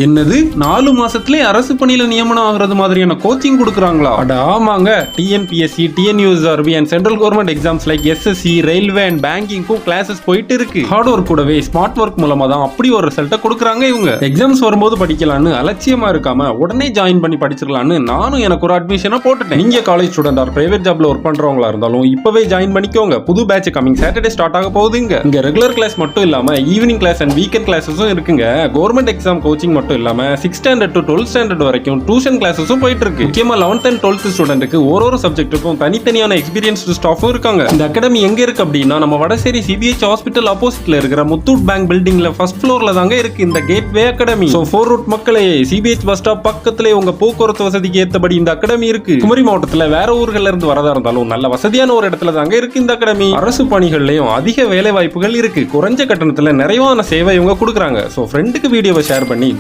என்னது 4 மாசத்துலயே அரசு பணியில நியமனம் ஆகுறது மாதிரியான கோச்சிங் கொடுக்குறாங்களா? அட ஆமாங்க, TNPSC, TNUSRB and central government exams like SSC, railway and பேங்கிங்க்கும் கிளாஸஸ் போயிட்டு இருக்கு. ஹார்ட் ஒர்க் கூடவே ஸ்மார்ட் ஒர்க் மூலமா தான் அப்படி ஒரு ரிசல்ட்டை கொடுக்குறாங்க இவங்க. எக்ஸாம்ஸ் வரும்போது படிக்கலான்னு அலட்சியமா இருக்காம உடனே ஜாயின் பண்ணி படிச்சிடலான்னு நானும் எனக்கு ஒரு அட்மிஷனை போட்டுட்டேன். நீங்க காலேஜ் ஸ்டூடெண்ட் ஆர் பிரைவேட் ஜாப்ல ஒர்க் பண்றவங்களா இருந்தாலும் இப்பவே ஜாயின் பண்ணிக்கோங்க. புது பேட்ச் கமிங் சாட்டர்டே ஸ்டார்ட் ஆக போகுதுங்க. இங்க ரெகுலர் கிளாஸ் மட்டும் இல்லாம ஈவினிங் கிளாஸ் அண்ட் வீக்கெண்ட் கிளாஸஸும் இருக்குங்க. கவர்மெண்ட் எக்ஸாம் கோச்சிங் மட்டும் இல்லாம 6th standard to 12th standard வரைக்கும் டியூஷன் கிளாஸஸும் போயிட்டு இருக்கு. முக்கியமா 11th and 12th ஸ்டூடெண்ட்க்கு ஒரு சப்ஜெக்ட்டுக்கும் தனித்தனியான எக்ஸ்பீரியன்ஸ்டு ஸ்டாஃபும் இருக்காங்க. இந்த அகாடமி எங்க இருக்கு அப்படின்னா நம்ம வடசேரி சிபிஎச் ஹாஸ்பிட்டல் ஆப்போசிட்ல இருக்கிற முத்தூட் பேங்க் பில்டிங்ல ஃபர்ஸ்ட் ஃப்ளோர்ல தாங்க இருக்கு இந்த கேட்வே அகாடமி. சோ 4 ரூட் மக்களே, சிபிஎச் பஸ் ஸ்டாப் பக்கத்துல உங்க போக்குவரத்து வசதிக்கு ஏத்தபடி இந்த அகாடமி இருக்கு. குமரி மாவட்டத்துல வேற ஊர்கள்ல இருந்து வரதா இருந்தாலும் நல்ல வசதியான ஒரு இடத்துல தாங்க இருக்கு இந்த அகாடமி. அரசு பணிகள்லயும் அதிக வேலை வாய்ப்புகள் இருக்கு. குறைஞ்ச கட்டணத்துல நிறைவான சேவை இவங்க கொடுக்குறாங்க. சோ ஃப்ரெண்டுக்கு வீடியோவை ஷேர் பண்ணி